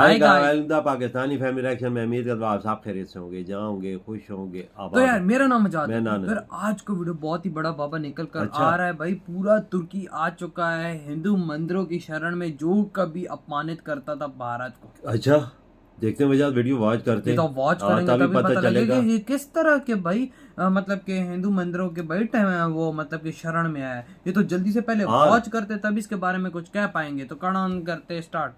Pakistani family reaction में उम्मीद करता हूं आप सब खैरियत से होंगे, जहाँ होंगे खुश होंगे। तो यार मेरा नाम आजाद है। फिर आज का वीडियो बहुत ही बड़ा बाबा निकल कर आ रहा है भाई। पूरा तुर्की आ चुका है हिंदू मंदिरों की शरण में, जो कभी अपमानित करता था भारत को। अच्छा, देखते हैं वजह वीडियो वॉच करते हैं तो वॉच करेंगे तभी पता चलेगा कि किस तरह के भाई मतलब के हिंदू मंदिरों के भाई टाइम वो मतलब कि शरण में आया है। ये तो जल्दी से पहले वॉच करते तब इसके बारे में कुछ कह पाएंगे। तो कड़ान करते स्टार्ट।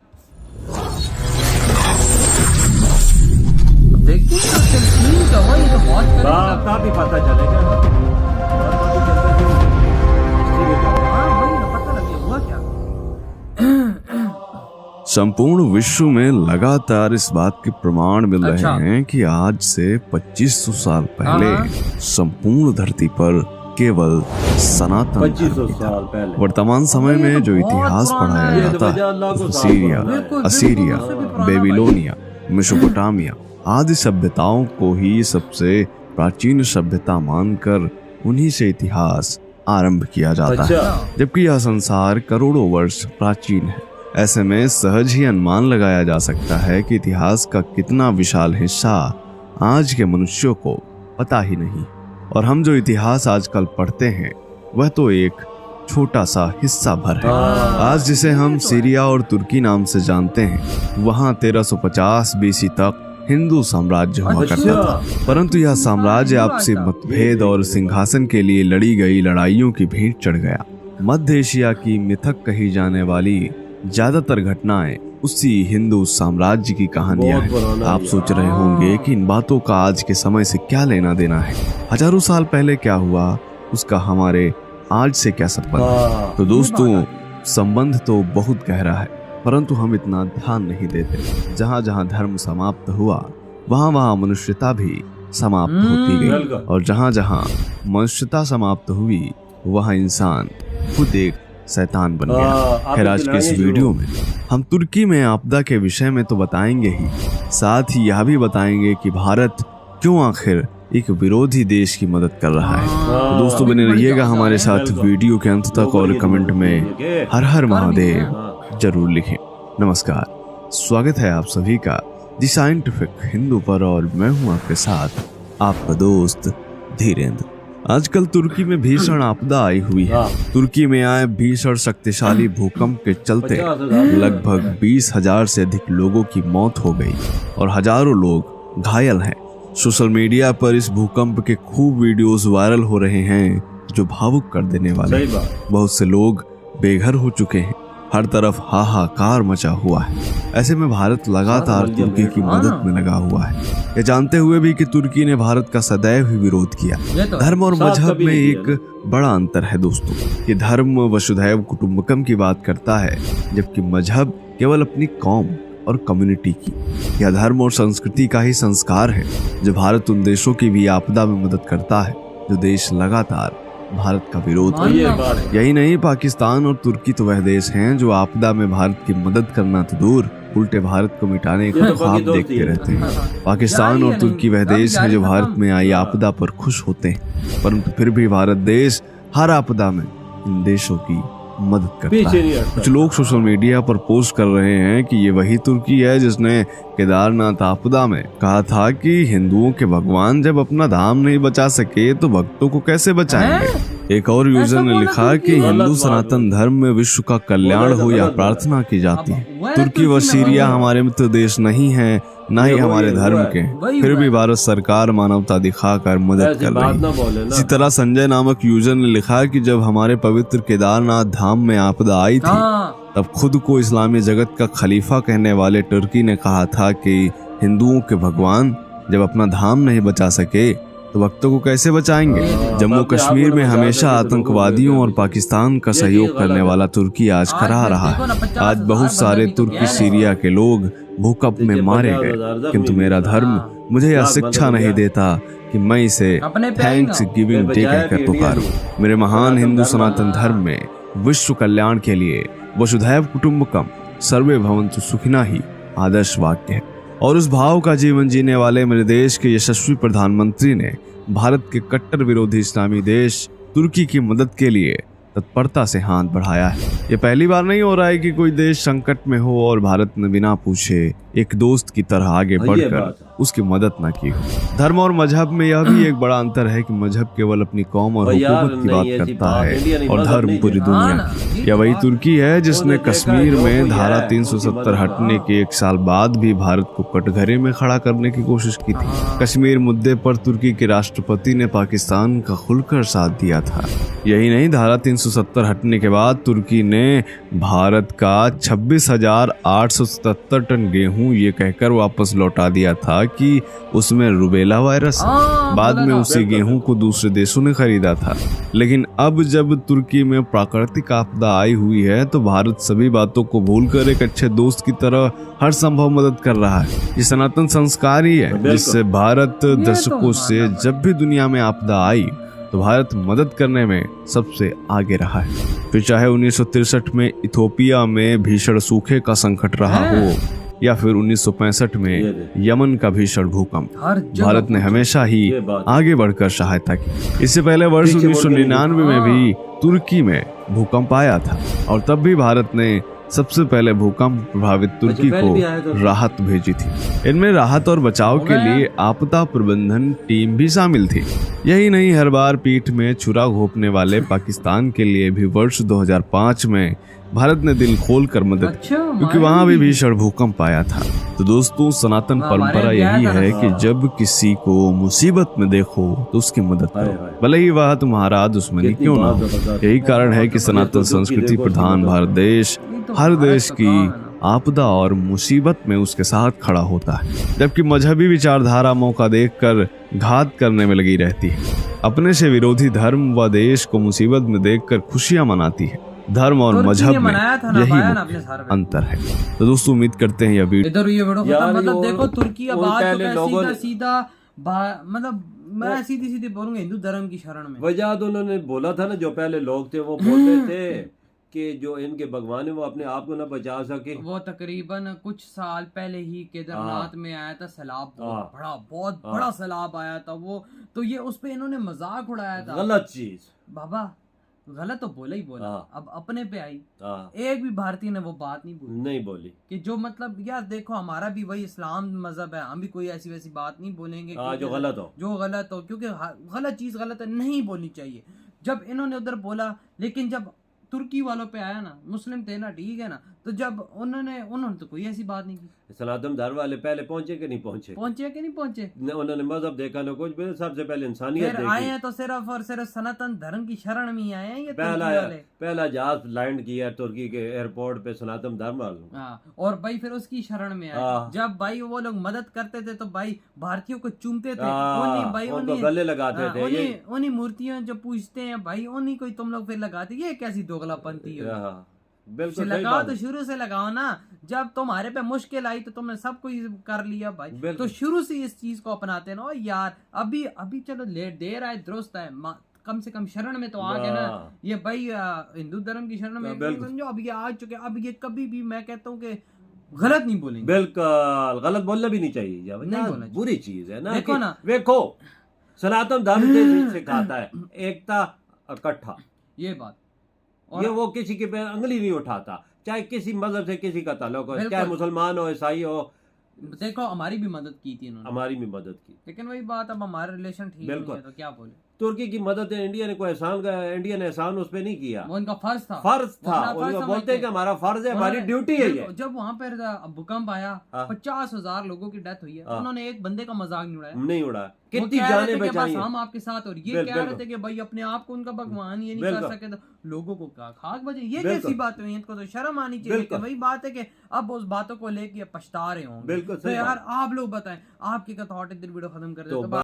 देखते हैं क्या हुआ, ये तो वॉच करेंगे तभी पता चलेगा। पता लगे हुआ क्या। संपूर्ण विश्व में लगातार इस बात के प्रमाण मिल रहे हैं कि आज से 2500 साल पहले संपूर्ण धरती पर केवल सनातन 2500 साल पहले वर्तमान समय में जो इतिहास पढ़ाया जाता है सीरिया, असीरिया, बेबीलोनिया, मेसोपोटामिया आदि सभ्यताओं को ही सबसे प्राचीन सभ्यता मानकर उन्हीं से इतिहास आरंभ किया जाता है, जबकि यह संसार करोड़ों वर्ष प्राचीन है। ऐसे में सहज ही अनुमान लगाया जा सकता है कि इतिहास का कितना विशाल हिस्सा आज के मनुष्यों को पता ही नहीं, और हम जो इतिहास आजकल पढ़ते हैं वह तो एक छोटा सा हिस्सा भर है। आज जिसे हम सीरिया और तुर्की नाम से जानते हैं, वहाँ 1350 बीसी तक हिंदू साम्राज्य हुआ करता था, परंतु यह साम्राज्य आपसी मतभेद और सिंहासन के लिए लड़ी गई लड़ाइयों की भेंट चढ़ गया। मध्य एशिया की मिथक कही जाने वाली ज्यादातर घटनाएं उसी हिंदू साम्राज्य की कहानियां हैं। आप सोच रहे होंगे कि इन बातों का आज के समय से क्या लेना देना है, हजारों साल पहले क्या हुआ उसका हमारे आज से क्या संबंध। तो दोस्तों, संबंध तो बहुत गहरा है, परंतु हम इतना ध्यान नहीं देते। जहाँ जहाँ धर्म समाप्त हुआ वहाँ वहाँ मनुष्यता भी समाप्त होती गई, और जहाँ जहाँ मनुष्यता समाप्त हुई वहाँ इंसान खुद एक शैतान बन गया। खैर, आज के इस वीडियो में हम तुर्की में आपदा के विषय में तो बताएंगे ही, साथ ही यह भी बताएंगे कि भारत क्यों आखिर एक विरोधी देश की मदद कर रहा है। तो दोस्तों, बने रहिएगा हमारे साथ वीडियो के अंत तक, और कमेंट में हर हर महादेव जरूर लिखें। नमस्कार, स्वागत है आप सभी का दी साइंटिफिक हिंदू पर, और मैं हूं आपके साथ आपका दोस्त धीरेन्द्र। आजकल तुर्की में भीषण आपदा आई हुई है। तुर्की में आए भीषण शक्तिशाली भूकंप के चलते लगभग 20,000 से अधिक लोगों की मौत हो गई और हजारों लोग घायल हैं। सोशल मीडिया पर इस भूकंप के खूब वीडियोस वायरल हो रहे हैं जो भावुक कर देने वाले। बहुत से लोग बेघर हो चुके हैं, हर तरफ हाहाकार मचा हुआ है। ऐसे में भारत लगातार तुर्की की मदद में लगा हुआ है, ये जानते हुए भी कि तुर्की ने भारत का सदैव ही विरोध किया। धर्म और मजहब में एक बड़ा अंतर है दोस्तों, कि धर्म वसुधैव कुटुंबकम की बात करता है, जबकि मजहब केवल अपनी कौम और कम्युनिटी की। यह धर्म और संस्कृति का ही संस्कार है जो भारत उन देशों की भी आपदा में मदद करता है जो देश लगातार भारत का विरोध करते। यही नहीं, पाकिस्तान और तुर्की तो वह देश हैं जो आपदा में भारत की मदद करना तो दूर, उल्टे भारत को मिटाने का ख्वाब देखते रहते हैं। पाकिस्तान और तुर्की वह देश हैं जो भारत में आई आपदा पर खुश होते हैं, परंतु फिर भी भारत देश हर आपदा में इन देशों की मदद करता है। कुछ लोग सोशल मीडिया पर पोस्ट कर रहे हैं कि ये वही तुर्की है जिसने केदारनाथ आपदा में कहा था कि हिंदुओं के भगवान जब अपना धाम नहीं बचा सके तो भक्तों को कैसे बचाएंगे। एक और यूजर ने लिखा कि हिंदू सनातन धर्म में विश्व का कल्याण हो या प्रार्थना की जाती है। तुर्की व सीरिया हमारे मित्र देश नहीं है, न ही हमारे धर्म के, फिर भी भारत सरकार मानवता दिखाकर मदद कर रही है। इसी तरह संजय नामक यूजर ने लिखा कि जब हमारे पवित्र केदारनाथ धाम में आपदा आई थी तब खुद को इस्लामी जगत का खलीफा कहने वाले तुर्की ने कहा था कि हिंदुओं के भगवान जब अपना धाम नहीं बचा सके तो भक्तों को कैसे बचाएंगे। जम्मू कश्मीर में हमेशा आतंकवादियों और पाकिस्तान का सहयोग करने वाला तुर्की आज खड़ा रहा है। आज बहुत सारे तुर्की सीरिया के लोग भूकंप में मारे गए, किंतु मेरा धर्म मुझे यह शिक्षा नहीं देता कि मैं इसे थैंक्स गिविंग डे कहकर पुकारूं। मेरे महान हिंदू सनातन धर्म में विश्व कल्याण के लिए वसुधैव कुटुंबकम सर्वे भवन्तु सुखिनः ही आदर्श वाक्य है, और उस भाव का जीवन जीने वाले मेरे देश के यशस्वी प्रधानमंत्री ने भारत के कट्टर विरोधी इस्लामी देश तुर्की की मदद के लिए तत्परता से हाथ बढ़ाया है। ये पहली बार नहीं हो रहा है कि कोई देश संकट में हो और भारत ने बिना पूछे एक दोस्त की तरह आगे बढ़कर उसकी मदद न की हो। धर्म और मजहब में यह भी एक बड़ा अंतर है कि मजहब केवल अपनी कौम और हुकूमत की बात करता है और धर्म पूरी दुनिया की। यह वही तुर्की है जिसने कश्मीर में धारा 370 हटने के 1 साल बाद भी भारत को कटघरे में खड़ा करने की कोशिश की थी। कश्मीर मुद्दे पर तुर्की के राष्ट्रपति ने पाकिस्तान का खुलकर साथ दिया था। यही नहीं, धारा 370 हटने के बाद तुर्की ने भारत का 26,877 टन गेहूं ये कहकर वापस लौटा दिया था कि उसमें रुबेला वायरस है। बाद में उसी गेहूं को दूसरे देशों ने खरीदा था। लेकिन अब जब तुर्की में प्राकृतिक आपदा आई हुई है तो भारत सभी बातों को भूलकर एक अच्छे दोस्त की तरह हर संभव मदद कर रहा है। ये सनातन संस्कार ही है जिससे भारत दशकों से जब भी दुनिया में आपदा आई तो भारत मदद करने में सबसे आगे रहा है। फिर चाहे 1963 में इथोपिया में भीषण सूखे का संकट रहा हो या फिर 1965 में यमन का भीषण भूकंप, भारत ने हमेशा ही आगे बढ़कर सहायता की। इससे पहले वर्ष 1999 में भी तुर्की में भूकंप आया था और तब भी भारत ने सबसे पहले भूकंप प्रभावित तुर्की को राहत भेजी थी। इनमें राहत और बचाव के लिए आपदा प्रबंधन टीम भी शामिल थी। यही नहीं, हर बार पीठ में छुरा घोंपने वाले पाकिस्तान के लिए भी वर्ष 2005 में भारत ने दिल खोल कर मदद की, क्योंकि वहां भी भीषण भूकंप आया था। तो दोस्तों, सनातन परंपरा यही है कि जब किसी को मुसीबत में देखो तो उसकी मदद करो, भले ही वह तुम्हारा दुश्मनी क्यों ना हो। यही कारण है कि सनातन संस्कृति प्रधान भारत देश हर देश की आपदा और मुसीबत में उसके साथ खड़ा होता है, जबकि मजहबी विचारधारा मौका देखकर घात करने में लगी रहती है। अपने से विरोधी धर्म व देश को मुसीबत में देखकर खुशियां मनाती है। धर्म और मजहब में यही अंतर है। तो दोस्तों, उम्मीद करते हैं यह वीडियो मतलब देखो तुर्की अब आ चुका है सीधा मतलब मैं सीधी बोलूंगा हिंदू धर्म की शरण में। वजह उन्होंने बोला था ना, जो पहले लोग थे वो बोलते थे कि जो इनके भगवान है वो अपने आप को ना बचा सके। वो तकरीबन कुछ साल पहले ही केदारनाथ में आया था सैलाब, बहुत बड़ा सैलाब आया था वो, तो ये उस पे इन्होंने मजाक उड़ाया था। गलत चीज बाबा, गलत तो बोला ही बोला। अब अपने पे आई, एक भी भारतीय ने वो बात नहीं बोली कि जो मतलब यार देखो हमारा भी वही इस्लाम मजहब है, हम भी कोई ऐसी वैसी बात नहीं बोलेंगे जो गलत हो, क्योंकि गलत चीज गलत है, नहीं बोलनी चाहिए। जब इन्होंने उधर बोला, लेकिन जब तुर्की वालों पे आया ना, मुस्लिम थे ना, ठीक है ना, तो जब उन्होंने तो कोई ऐसी बात नहीं की। सनातन धर्म वाले पहले पहुंचे कि नहीं पहुंचे उन्होंने मजहब देखा ना कुछ, सबसे पहले इंसानियत देखी। आए हैं तो सिर्फ और सिर्फ सनातन धर्म की शरण में ही आए हैं। ये पहला जहाज लैंड किया तुर्की के एयरपोर्ट पे सनातन धर्म वालों, और भाई फिर उसकी शरण में आए। जब भाई वो लोग मदद करते थे तो भाई भारतीयों को चूमते थे, उन्हीं गले लगाते थे, उन्हीं मूर्तियों जो पूजते हैं भाई उन्हीं को तुम लोग फिर लगाते। ये कैसी दोगलापंथी है? बिल्कुल लगाओ तो शुरू से लगाओ ना। जब तुम्हारे पे मुश्किल आई तो तुमने सब कुछ कर लिया भाई, तो शुरू से इस चीज को अपनाते ना यार। अभी चलो लेट देर आए दुरुस्त है, कम से कम शरण में तो आ गए ना। ये भाई हिंदू धर्म की शरण में समझो, अब ये आ चुके। अब ये कभी भी मैं कहता हूँ कि गलत नहीं बोलेंगे, बिल्कुल गलत बोलना भी नहीं चाहिए, नहीं बोलना, बुरी चीज है ना। देखो ना, देखो सनातन धर्म सिखाता है एकता इकट्ठा, ये बात। ये वो किसी के पे अंगली नहीं उठाता, चाहे किसी मजहब से किसी का ताल्लुक हो, चाहे मुसलमान हो ईसाई हो। देखो हमारी भी मदद की थी इन्होंने, हमारी भी मदद की, लेकिन वही बात, अब हमारे रिलेशन ठीक नहीं है तो क्या बोले। तुर्की की मदद है, इंडिया ने कोई इंडिया ने एहसान उस पर नहीं किया, वो इनका फर्ज था। बोलते हैं कि हमारा फर्ज है, हमारी ड्यूटी है ये। जब वहाँ पर भूकंप आया, 50,000 लोगों की डेथ हुई है, उन्होंने एक बंदे का मजाक नहीं उड़ाया। कितनी जानें बचाई, हम आपके साथ, और ये कह रहे थे कि भाई अपने आप को उनका भगवान ये नहीं कर सके तो लोगों को खाक बजे। ये कैसी बात हुई? इनको तो शर्म आनी चाहिए। वही बात है कि अब उस बातों को लेके पछता रहे होंगे। तो यार आप लोग बताएं आपकी क्या थॉट है, वीडियो खत्म कर दे।